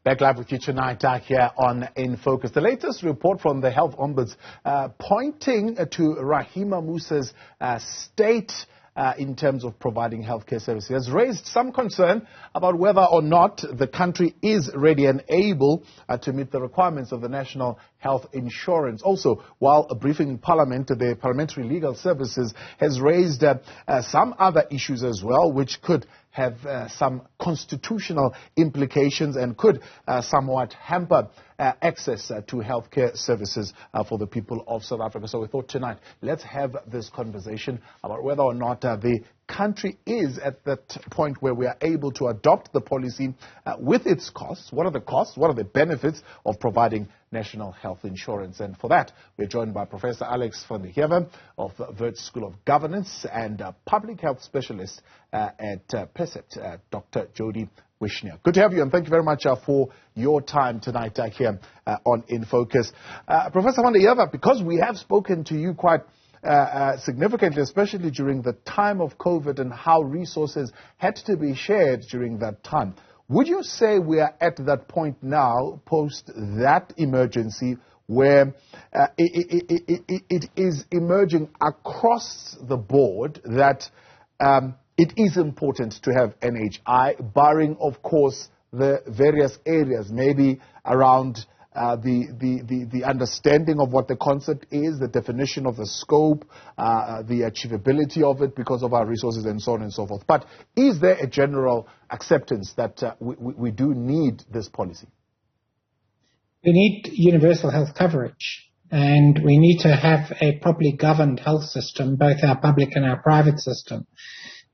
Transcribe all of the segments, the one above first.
Back live with you tonight here on In Focus. The latest report from the Health Ombuds pointing to Rahima Moosa's state in terms of providing healthcare services has raised some concern about whether or not the country is ready and able to meet the requirements of the National Health Insurance. Also, while a briefing in Parliament, the Parliamentary Legal Services has raised some other issues as well, which could have some constitutional implications and could somewhat hamper access to healthcare services for the people of South Africa. So we thought tonight, let's have this conversation about whether or not the country is at that point where we are able to adopt the policy with its costs. What are the costs? What are the benefits of providing national health insurance? And for that, we're joined by Professor Alex van der Heever of the Wits School of Governance and public health specialist at Percept Dr. Jodi Wishnia. Good to have you, and thank you very much for your time tonight here on In Focus. Professor van der Heever, because we have spoken to you quite significantly, especially during the time of COVID and how resources had to be shared during that time. Would you say we are at that point now, post that emergency, where it is emerging across the board that it is important to have NHI, barring, of course, the various areas, maybe around the understanding of what the concept is, the definition of the scope, the achievability of it because of our resources and so on and so forth. But is there a general acceptance that we do need this policy? We need universal health coverage, and we need to have a properly governed health system, both our public and our private system.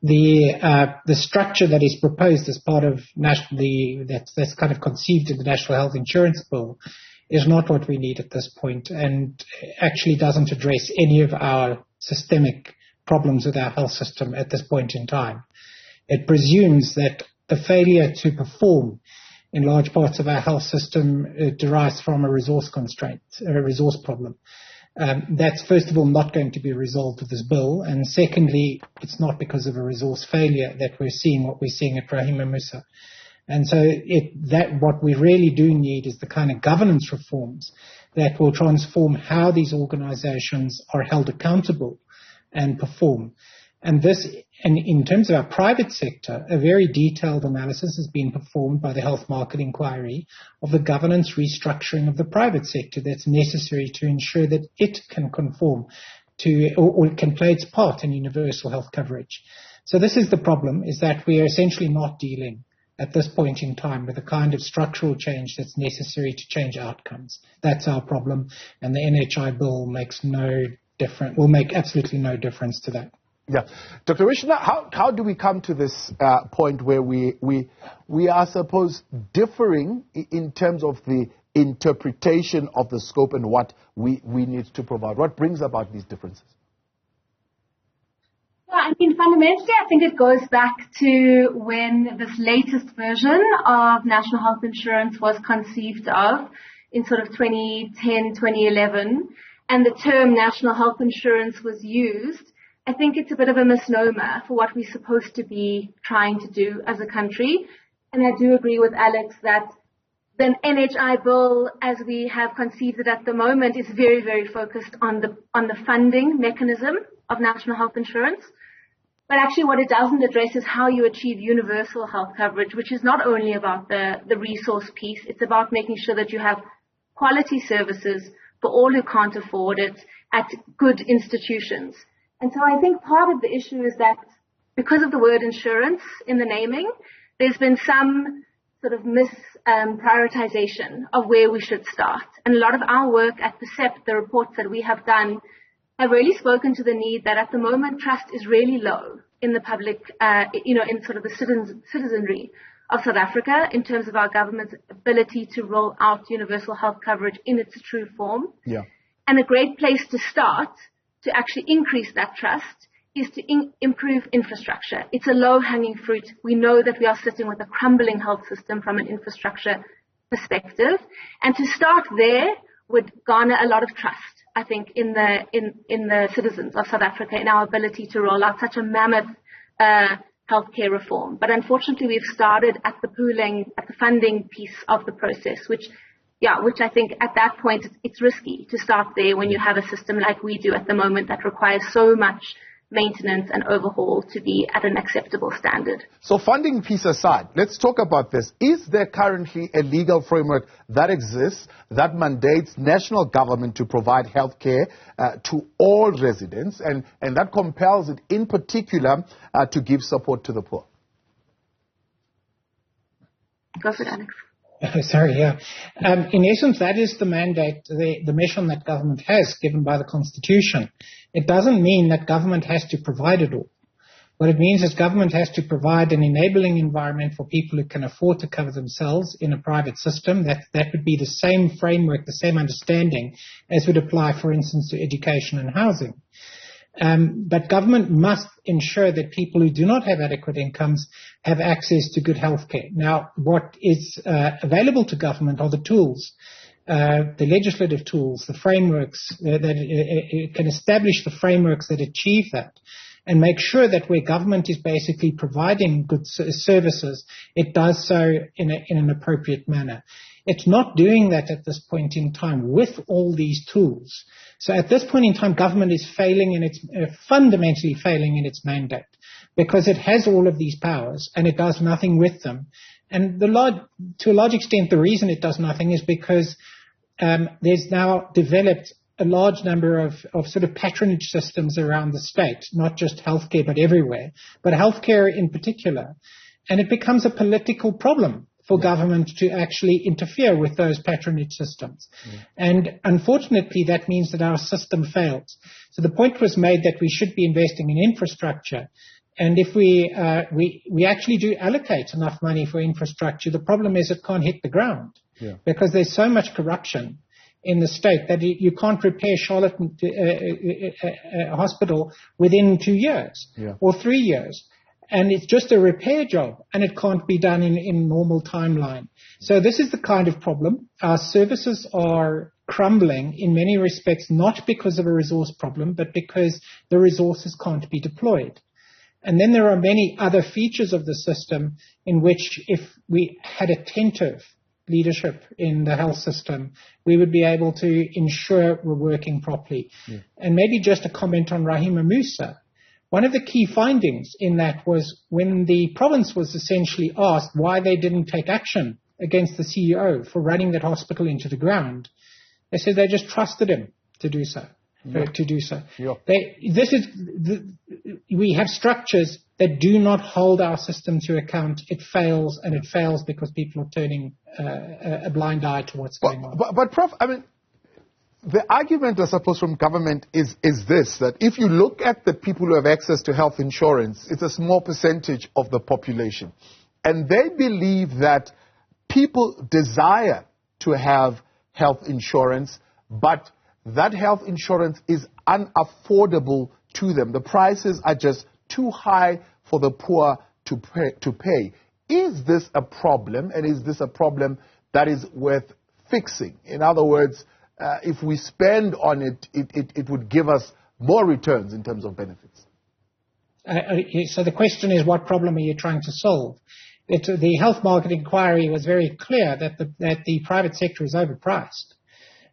The structure that is proposed as part of that's kind of conceived in the National Health Insurance Bill is not what we need at this point, and actually doesn't address any of our systemic problems with our health system at this point in time. It presumes that the failure to perform in large parts of our health system derives from a resource constraint, a resource problem. That's, first of all, not going to be resolved with this bill. And secondly, it's not because of a resource failure that we're seeing what we're seeing at Rahima Moosa. And so what we really do need is the kind of governance reforms that will transform how these organizations are held accountable and perform. And in terms of our private sector, a very detailed analysis has been performed by the Health Market Inquiry of the governance restructuring of the private sector that's necessary to ensure that it can conform to or it can play its part in universal health coverage. So this is the problem, is that we are essentially not dealing at this point in time with the kind of structural change that's necessary to change outcomes. That's our problem, and the NHI Bill will make absolutely no difference to that. Yeah. Dr. Wishnia, how do we come to this point where we are supposed differing in terms of the interpretation of the scope and what we need to provide? What brings about these differences? Yeah, I mean, fundamentally, I think it goes back to when this latest version of national health insurance was conceived of in sort of 2010, 2011, and the term national health insurance was used. I think it's a bit of a misnomer for what we're supposed to be trying to do as a country. And I do agree with Alex that the NHI Bill, as we have conceived it at the moment, is very, very focused on the funding mechanism of national health insurance. But actually what it doesn't address is how you achieve universal health coverage, which is not only about the resource piece. It's about making sure that you have quality services for all who can't afford it at good institutions. And so I think part of the issue is that because of the word insurance in the naming, there's been some sort of prioritization of where we should start. And a lot of our work at Percept, the reports that we have done, have really spoken to the need that at the moment trust is really low in the public, in sort of the citizenry of South Africa in terms of our government's ability to roll out universal health coverage in its true form. Yeah. And a great place to start to actually increase that trust is to improve infrastructure. It's a low-hanging fruit. We know that we are sitting with a crumbling health system from an infrastructure perspective. And to start there would garner a lot of trust, I think, in the citizens of South Africa in our ability to roll out such a mammoth healthcare reform. But unfortunately, we've started at the funding piece of the process, which I think at that point it's risky to start there when you have a system like we do at the moment that requires so much maintenance and overhaul to be at an acceptable standard. So funding piece aside, let's talk about this. Is there currently a legal framework that exists that mandates national government to provide health care to all residents and that compels it in particular to give support to the poor? Go for it, Alex. Sorry, yeah. In essence, that is the mandate, the mission that government has given by the Constitution. It doesn't mean that government has to provide it all. What it means is government has to provide an enabling environment for people who can afford to cover themselves in a private system. That would be the same framework, the same understanding as would apply, for instance, to education and housing. But government must ensure that people who do not have adequate incomes have access to good health care. Now, what is available to government are the tools, the legislative tools, the frameworks that it can establish the frameworks that achieve that and make sure that where government is basically providing good services, it does so in an appropriate manner. It's not doing that at this point in time with all these tools. So at this point in time, government is fundamentally failing in its mandate because it has all of these powers and it does nothing with them. And to a large extent, the reason it does nothing is because there's now developed a large number of sort of patronage systems around the state, not just healthcare, but everywhere, but healthcare in particular. And it becomes a political problem for government to actually interfere with those patronage systems. And unfortunately, that means that our system fails. So the point was made that we should be investing in infrastructure. And if we actually do allocate enough money for infrastructure, the problem is it can't hit the ground because there's so much corruption in the state that you can't repair Charlotte Hospital within 2 years or 3 years. And it's just a repair job, and it can't be done in normal timeline. So this is the kind of problem. Our services are crumbling in many respects, not because of a resource problem, but because the resources can't be deployed. And then there are many other features of the system in which if we had attentive leadership in the health system, we would be able to ensure we're working properly. And maybe just a comment on Rahima Moosa. One of the key findings in that was when the province was essentially asked why they didn't take action against the CEO for running that hospital into the ground, they said they just trusted him to do so. We have structures that do not hold our system to account. It fails, and it fails because people are turning a blind eye to what's going on. But Prof, I mean, the argument, I suppose, from government is this, that if you look at the people who have access to health insurance, it's a small percentage of the population. And they believe that people desire to have health insurance, but that health insurance is unaffordable to them. The prices are just too high for the poor to pay. Is this a problem, and is this a problem that is worth fixing? In other words, if we spend on it, it would give us more returns in terms of benefits. So the question is, what problem are you trying to solve? The health market inquiry was very clear that the private sector is overpriced.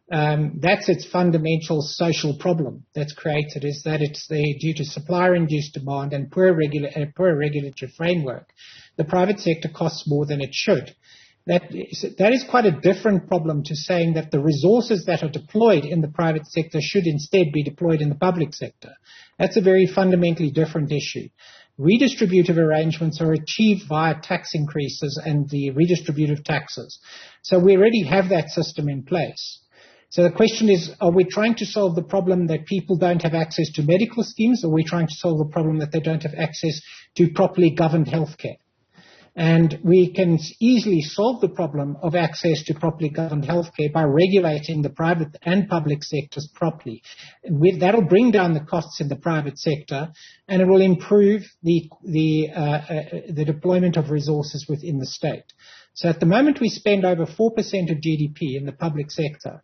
That's its fundamental social problem that's created, is that it's due to supplier-induced demand and poor regulatory framework. The private sector costs more than it should. That is quite a different problem to saying that the resources that are deployed in the private sector should instead be deployed in the public sector. That's a very fundamentally different issue. Redistributive arrangements are achieved via tax increases and the redistributive taxes. So we already have that system in place. So the question is, are we trying to solve the problem that people don't have access to medical schemes, or are we trying to solve the problem that they don't have access to properly governed healthcare? And we can easily solve the problem of access to properly governed healthcare by regulating the private and public sectors properly. That'll bring down the costs in the private sector, and it will improve the deployment of resources within the state. So at the moment, we spend over 4% of GDP in the public sector.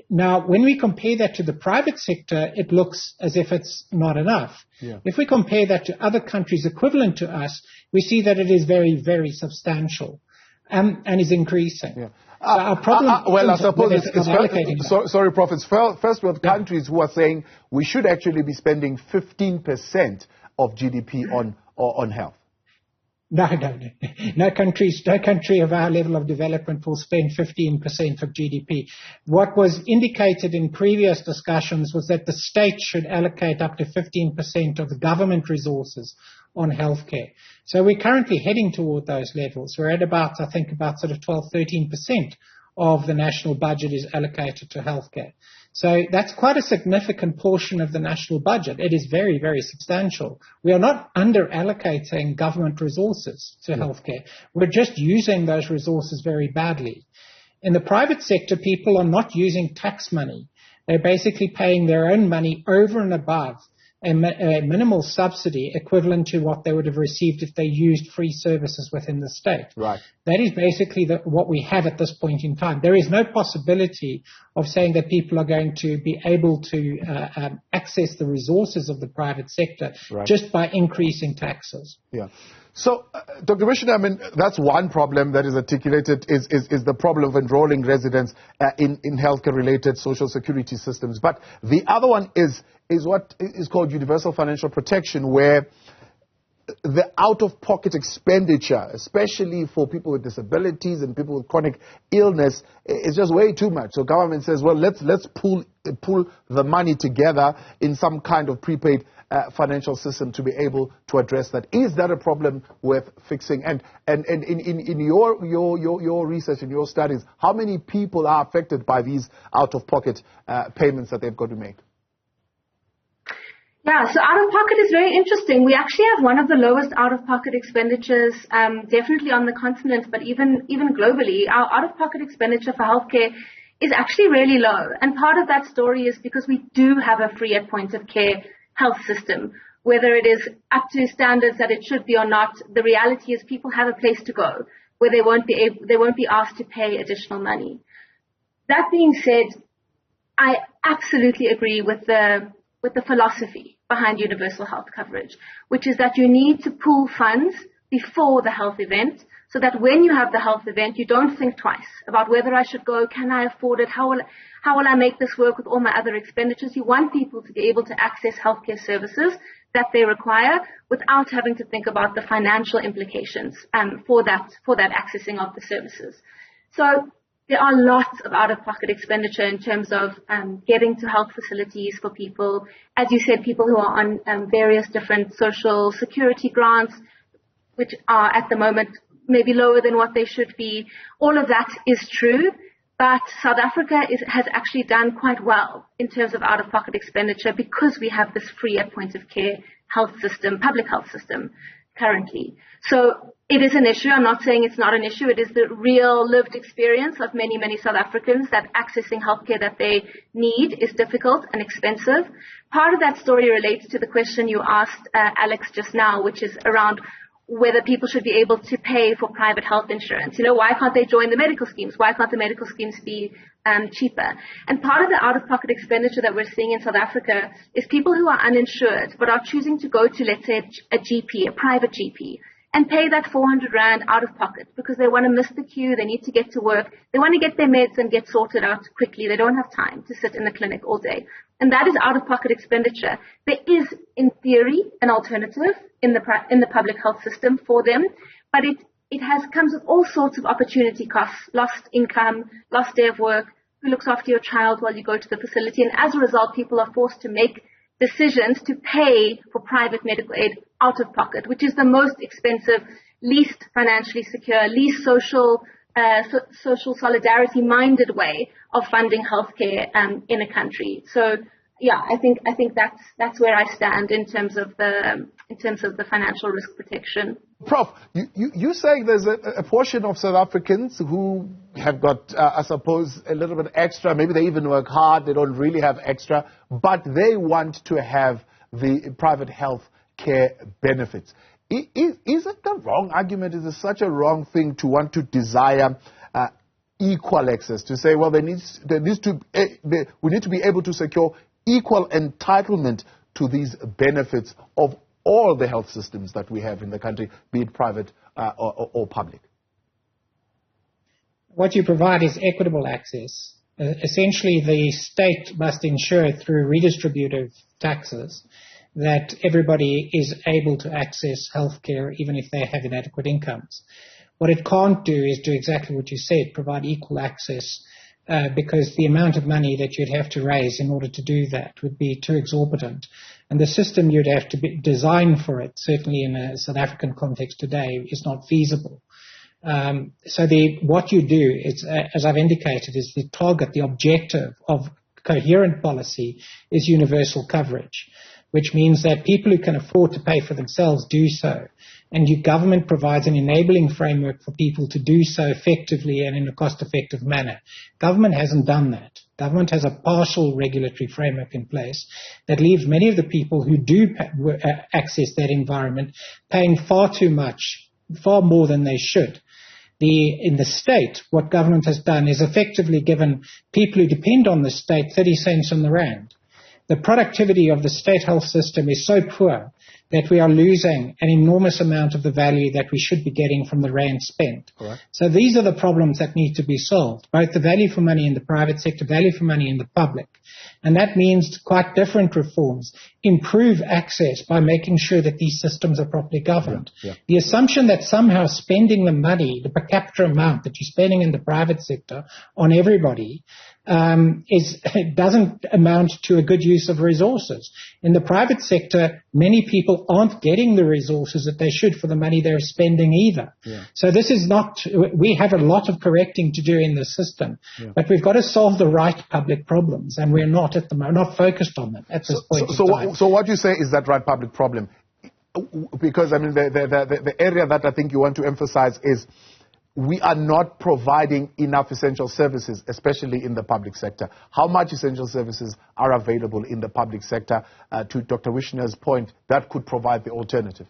Now, when we compare that to the private sector, it looks as if it's not enough. Yeah. If we compare that to other countries equivalent to us, we see that it is very, very substantial and is increasing. Yeah. So our problem well, I suppose sorry, Prof. It's first with countries who are saying we should actually be spending 15% of GDP on health. No. No country of our level of development will spend 15% of GDP. What was indicated in previous discussions was that the state should allocate up to 15% of the government resources on healthcare. So we're currently heading toward those levels. We're at about sort of 12, 13% of the national budget is allocated to healthcare. So that's quite a significant portion of the national budget. It is very, very substantial. We are not under-allocating government resources to healthcare. We're just using those resources very badly. In the private sector, people are not using tax money. They're basically paying their own money over and above a minimal subsidy equivalent to what they would have received if they used free services within the state. Right. That is basically what we have at this point in time. There is no possibility of saying that people are going to be able to access the resources of the private sector just by increasing taxes. Yeah. So, Dr. Wishnia, I mean, that's one problem that is articulated is the problem of enrolling residents in healthcare-related social security systems. But the other one is what is called universal financial protection, where the out-of-pocket expenditure, especially for people with disabilities and people with chronic illness, is just way too much. So government says, well, let's pool the money together in some kind of prepaid financial system to be able to address that. Is that a problem worth fixing? And in your research and your studies, how many people are affected by these out-of-pocket payments that they've got to make? Yeah, so out-of-pocket is very interesting. We actually have one of the lowest out-of-pocket expenditures, definitely on the continent, but even globally. Our out-of-pocket expenditure for healthcare is actually really low. And part of that story is because we do have a free at point of care health system. Whether it is up to standards that it should be or not, the reality is people have a place to go where they won't be asked to pay additional money. That being said, I absolutely agree with the philosophy behind universal health coverage, which is that you need to pool funds before the health event so that when you have the health event, you don't think twice about whether I should go, can I afford it, how will I make this work with all my other expenditures. You want people to be able to access healthcare services that they require without having to think about the financial implications for that accessing of the services. So there are lots of out-of-pocket expenditure in terms of getting to health facilities for people. As you said, people who are on various different social security grants, which are at the moment maybe lower than what they should be. All of that is true, but South Africa has actually done quite well in terms of out-of-pocket expenditure because we have this free at point of care health system, public health system currently. So it is an issue. I'm not saying it's not an issue. It is the real lived experience of many, many South Africans that accessing healthcare that they need is difficult and expensive. Part of that story relates to the question you asked, Alex, just now, which is around whether people should be able to pay for private health insurance. You know, why can't they join the medical schemes? Why can't the medical schemes be cheaper? And part of the out-of-pocket expenditure that we're seeing in South Africa is people who are uninsured but are choosing to go to, let's say, a GP, a private GP, and pay that 400 Rand out of pocket because they want to miss the queue, they need to get to work, they want to get their meds and get sorted out quickly. They don't have time to sit in the clinic all day. And that is out-of-pocket expenditure. There is, in theory, an alternative in the public health system for them, but it comes with all sorts of opportunity costs, lost income, lost day of work, who looks after your child while you go to the facility, and as a result, people are forced to make decisions to pay for private medical aid out of pocket, which is the most expensive, least financially secure, least social solidarity-minded way of funding healthcare in a country. So, yeah, I think that's where I stand in terms of the financial risk protection. Prof, you saying there's a portion of South Africans who have got, I suppose, a little bit extra. Maybe they even work hard. They don't really have extra, but they want to have the private health care benefits. Is it the wrong argument? Is it such a wrong thing to want to desire equal access, to say, well, we need to be able to secure equal entitlement to these benefits of all the health systems that we have in the country, be it private or public? What you provide is equitable access. Essentially, the state must ensure through redistributive taxes that everybody is able to access healthcare even if they have inadequate incomes. What it can't do is do exactly what you said, provide equal access, because the amount of money that you'd have to raise in order to do that would be too exorbitant. And the system you'd have to design for it, certainly in a South African context today, is not feasible. So what you do, as I've indicated, is the target, the objective of coherent policy is universal coverage, which means that people who can afford to pay for themselves do so. And your government provides an enabling framework for people to do so effectively and in a cost-effective manner. Government hasn't done that. Government has a partial regulatory framework in place that leaves many of the people who do access that environment paying far too much, far more than they should. In the state, what government has done is effectively given people who depend on the state 30 cents on the rand. The productivity of the state health system is so poor that we are losing an enormous amount of the value that we should be getting from the rand spent. Correct. So these are the problems that need to be solved, both the value for money in the private sector, value for money in the public. And that means quite different reforms. Improve access by making sure that these systems are properly governed. Yeah. The assumption that somehow spending the money, the per capita amount that you're spending in the private sector on everybody, doesn't amount to a good use of resources. In the private sector, many people aren't getting the resources that they should for the money they're spending either. Yeah. So this is not, we have a lot of correcting to do in the system, but we've got to solve the right public problems, and we're not at the moment, not focused on them at this point in time. So what you say is that right public problem? Because, I mean, the area that I think you want to emphasize is we are not providing enough essential services, especially in the public sector. How much essential services are available in the public sector, to Dr. Wishnia's point, that could provide the alternative?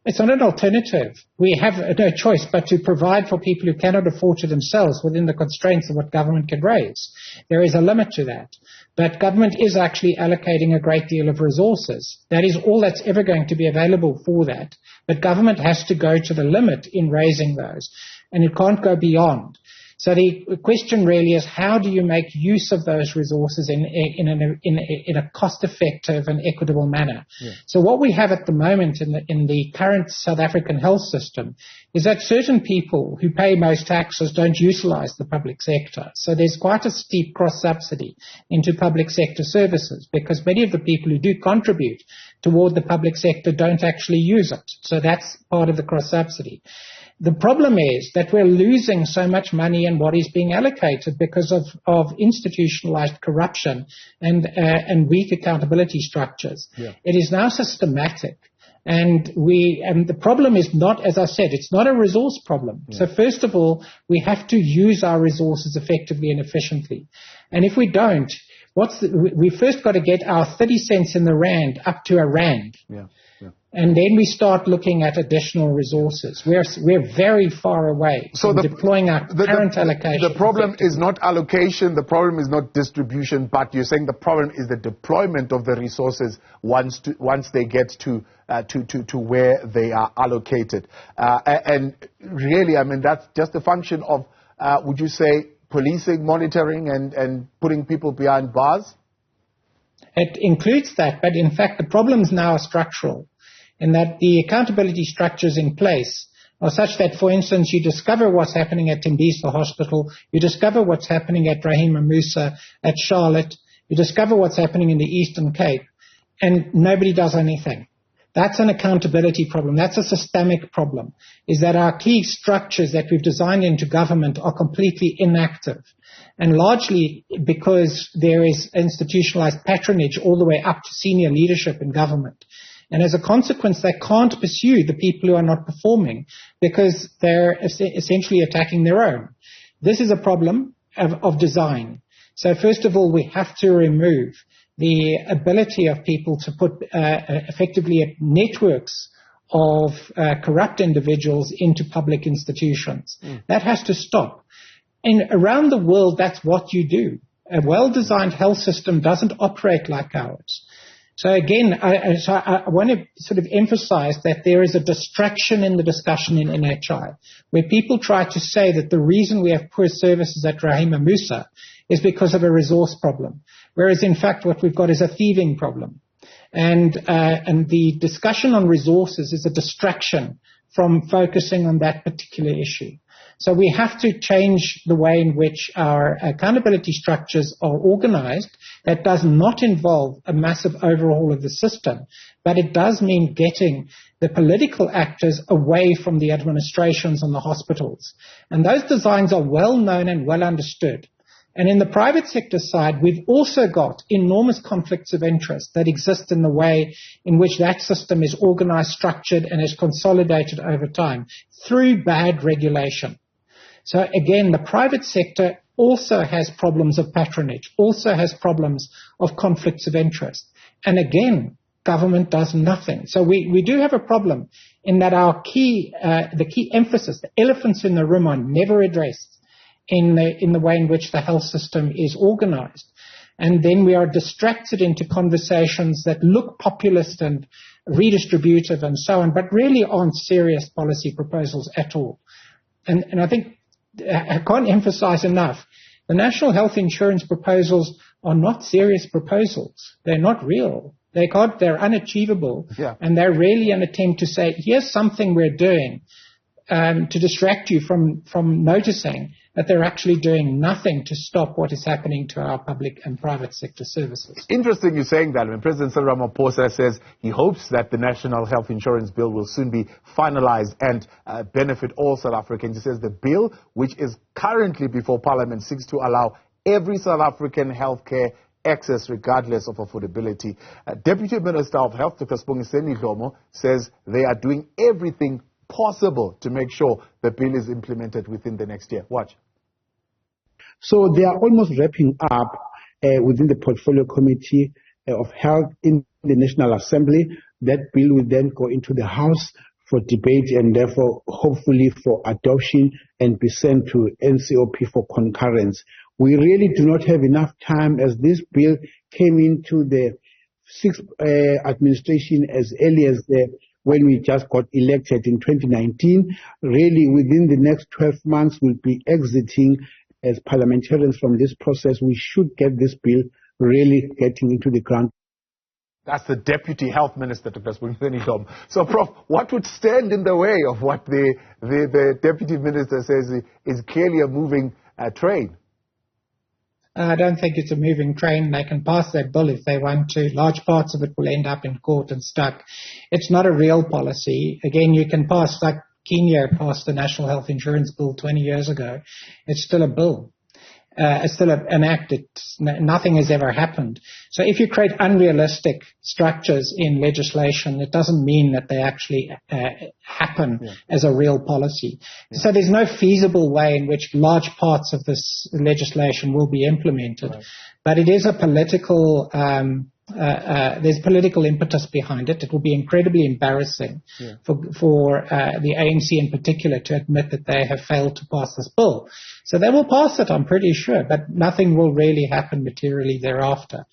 It's not an alternative. We have no choice but to provide for people who cannot afford to themselves within the constraints of what government can raise. There is a limit to that. But government is actually allocating a great deal of resources. That is all that's ever going to be available for that. But government has to go to the limit in raising those, and it can't go beyond. So the question really is, how do you make use of those resources in a cost-effective and equitable manner? Yeah. So what we have at the moment in the current South African health system is that certain people who pay most taxes don't utilize the public sector. So there's quite a steep cross-subsidy into public sector services, because many of the people who do contribute toward the public sector don't actually use it. So that's part of the cross-subsidy. The problem is that we're losing so much money in what is being allocated because of institutionalized corruption and weak accountability structures. Yeah. It is now systematic. And the problem is not, as I said, it's not a resource problem. Yeah. So first of all, we have to use our resources effectively and efficiently. And if we don't, we first got to get our 30 cents in the rand up to a rand. Yeah. And then we start looking at additional resources. We're very far away from deploying our current allocation. The problem is not allocation, the problem is not distribution, but you're saying the problem is the deployment of the resources once they get to where they are allocated. And really, I mean, that's just a function of, would you say, policing, monitoring, and putting people behind bars? It includes that, but in fact the problems now are structural, in that the accountability structures in place are such that, for instance, you discover what's happening at Tembisa Hospital, you discover what's happening at Rahima Musa, at Charlotte, you discover what's happening in the Eastern Cape, and nobody does anything. That's an accountability problem. That's a systemic problem, is that our key structures that we've designed into government are completely inactive. And largely because there is institutionalized patronage all the way up to senior leadership in government. And as a consequence, they can't pursue the people who are not performing because they're essentially attacking their own. This is a problem of design. So first of all, we have to remove the ability of people to put effectively networks of corrupt individuals into public institutions. That has to stop. And around the world, that's what you do. A well-designed health system doesn't operate like ours. So again, I want to sort of emphasize that there is a distraction in the discussion in NHI, where people try to say that the reason we have poor services at Rahima Moosa is because of a resource problem, whereas in fact what we've got is a thieving problem. And the discussion on resources is a distraction from focusing on that particular issue. So we have to change the way in which our accountability structures are organized. That does not involve a massive overhaul of the system, but it does mean getting the political actors away from the administrations and the hospitals. And those designs are well known and well understood. And in the private sector side, we've also got enormous conflicts of interest that exist in the way in which that system is organized, structured, and is consolidated over time through bad regulation. So again, the private sector also has problems of patronage, also has problems of conflicts of interest. And again, government does nothing. So we do have a problem in that our the key emphasis, the elephants in the room, are never addressed in the way in which the health system is organized. And then we are distracted into conversations that look populist and redistributive and so on, but really aren't serious policy proposals at all. And I think I can't emphasize enough, the national health insurance proposals are not serious proposals. They're not real. They're unachievable. Yeah. And they're really an attempt to say, here's something we're doing to distract you from noticing that they're actually doing nothing to stop what is happening to our public and private sector services. Interesting you saying that. When President Cyril Ramaphosa says he hopes that the National Health Insurance Bill will soon be finalized and benefit all South Africans. He says the bill, which is currently before Parliament, seeks to allow every South African healthcare access regardless of affordability. Deputy Minister of Health, Dr. Sibongiseni Dhlomo, says they are doing everything possible to make sure the bill is implemented within the next year. Watch. So they are almost wrapping up within the Portfolio Committee of Health in the National Assembly. That bill will then go into the House for debate and therefore hopefully for adoption and be sent to NCOP for concurrence. We really do not have enough time, as this bill came into the sixth administration as early as when we just got elected in 2019. Really, within the next 12 months, we'll be exiting as parliamentarians from this process. We should get this bill really getting into the ground. That's the Deputy Health Minister, Dr. Sibongiseni Dhlomo. So, Prof, what would stand in the way of what the Deputy Minister says is clearly a moving train? I don't think it's a moving train. They can pass that bill if they want to. Large parts of it will end up in court and stuck. It's not a real policy. Again, you can pass, like Kenya passed the National Health Insurance Bill 20 years ago. It's still a bill. It's still an act. Nothing has ever happened. So if you create unrealistic structures in legislation, it doesn't mean that they actually happen as a real policy. So there's no feasible way in which large parts of this legislation will be implemented. Right. But it is a political, there's political impetus behind it. It will be incredibly embarrassing for the ANC in particular to admit that they have failed to pass this bill. So they will pass it, I'm pretty sure, but nothing will really happen materially thereafter.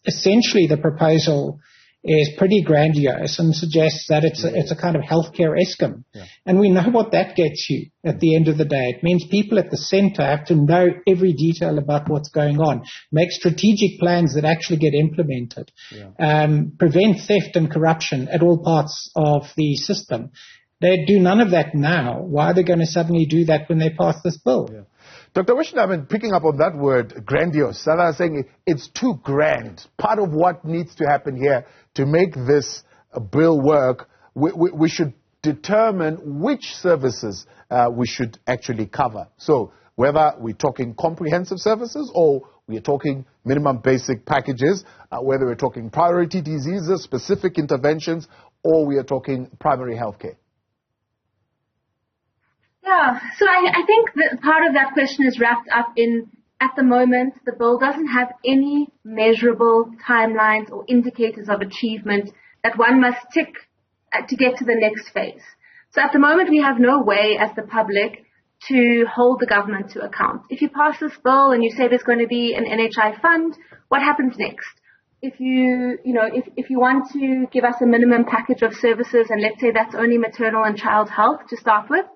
Essentially, the proposal is pretty grandiose and suggests that it's a kind of healthcare ESCOM. And we know what that gets you at the end of the day. It means people at the center have to know every detail about what's going on, make strategic plans that actually get implemented, prevent theft and corruption at all parts of the system. They do none of that now. Why are they going to suddenly do that when they pass this bill? Dr. Wishnia, I mean, picking up on that word, grandiose, Sarah is saying it's too grand. Part of what needs to happen here to make this bill work, we should determine which services we should actually cover. So whether we're talking comprehensive services or we're talking minimum basic packages, whether we're talking priority diseases, specific interventions, or we are talking primary health care. Yeah, so I think that part of that question is wrapped up in, at the moment, the bill doesn't have any measurable timelines or indicators of achievement that one must tick to get to the next phase. So at the moment, we have no way as the public to hold the government to account. If you pass this bill and you say there's going to be an NHI fund, what happens next? If you want to give us a minimum package of services, and let's say that's only maternal and child health to start with,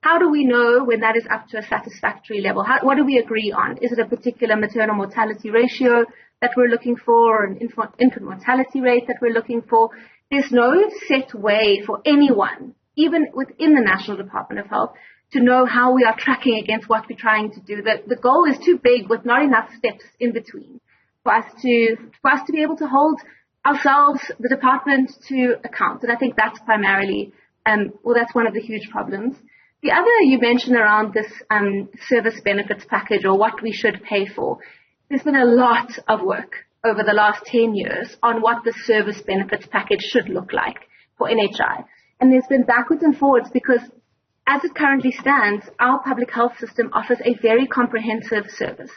how do we know when that is up to a satisfactory level? What do we agree on? Is it a particular maternal mortality ratio that we're looking for, or an infant mortality rate that we're looking for? There's no set way for anyone, even within the National Department of Health, to know how we are tracking against what we're trying to do. The goal is too big with not enough steps in between for us to be able to hold ourselves, the department, to account. And I think that's primarily, that's one of the huge problems. The other you mentioned around this service benefits package, or what we should pay for. There's been a lot of work over the last 10 years on what the service benefits package should look like for NHI. And there's been backwards and forwards because as it currently stands, our public health system offers a very comprehensive service.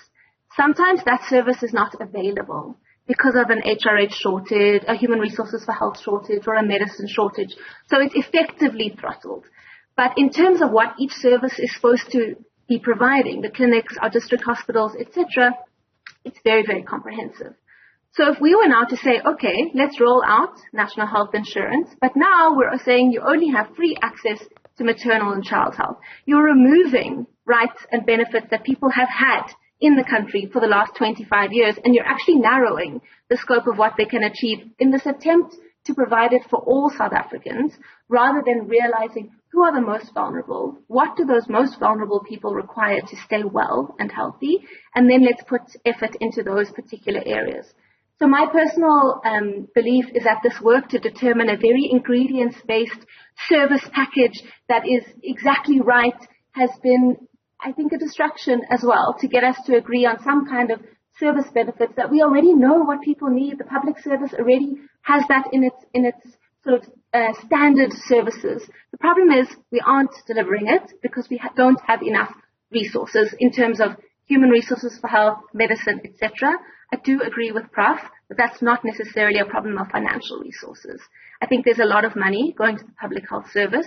Sometimes that service is not available because of an HRH shortage, a human resources for health shortage, or a medicine shortage. So it's effectively throttled. But in terms of what each service is supposed to be providing, the clinics, our district hospitals, etc., it's very, very comprehensive. So if we were now to say, okay, let's roll out national health insurance, but now we're saying you only have free access to maternal and child health. You're removing rights and benefits that people have had in the country for the last 25 years, and you're actually narrowing the scope of what they can achieve in this attempt to provide it for all South Africans, rather than realizing who are the most vulnerable, what do those most vulnerable people require to stay well and healthy, and then let's put effort into those particular areas. So my personal belief is that this work to determine a very ingredients-based service package that is exactly right has been, I think, a distraction as well to get us to agree on some kind of service benefits that we already know what people need. The public service already has that in its sort of standard services. The problem is we aren't delivering it because we don't have enough resources in terms of human resources for health, medicine, etc. I do agree with Prof, but that's not necessarily a problem of financial resources. I think there's a lot of money going to the public health service.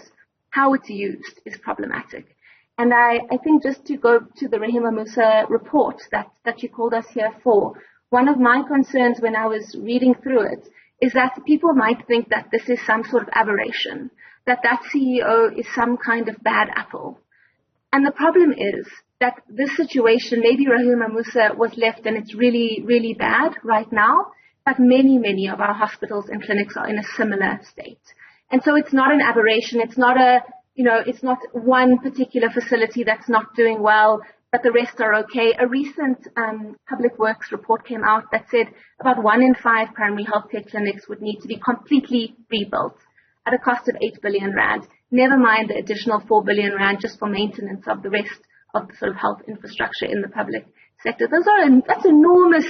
How it's used is problematic. And I think just to go to the Rahima Moosa report that you called us here for, one of my concerns when I was reading through it is that people might think that this is some sort of aberration, that CEO is some kind of bad apple. And the problem is that this situation, maybe Rahima Moosa was left and it's really, really bad right now, but many, many of our hospitals and clinics are in a similar state. And so it's not an aberration. It's not it's not one particular facility that's not doing well, but the rest are okay. A recent public works report came out that said about 1 in 5 primary healthcare clinics would need to be completely rebuilt at a cost of 8 billion rand. Never mind the additional 4 billion rand just for maintenance of the rest of the sort of health infrastructure in the public sector. That's enormous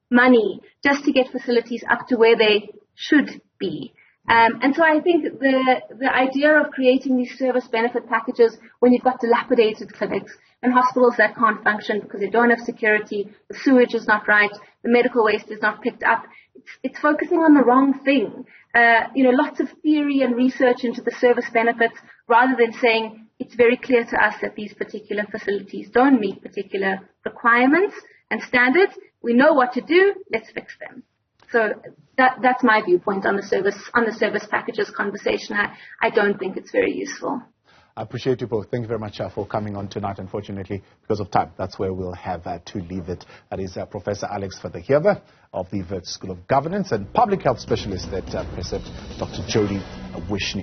money just to get facilities up to where they should be. And so I think the idea of creating these service benefit packages when you've got dilapidated clinics and hospitals that can't function because they don't have security, the sewage is not right, the medical waste is not picked up, it's focusing on the wrong thing. Lots of theory and research into the service benefits rather than saying it's very clear to us that these particular facilities don't meet particular requirements and standards. We know what to do, let's fix them. So that's my viewpoint on the service packages conversation. I don't think it's very useful. I appreciate you both. Thank you very much for coming on tonight. Unfortunately, because of time, that's where we'll have to leave it. That is Professor Alex Heever of the Wits School of Governance and Public Health Specialist at Percept Dr. Jodi Wishnia.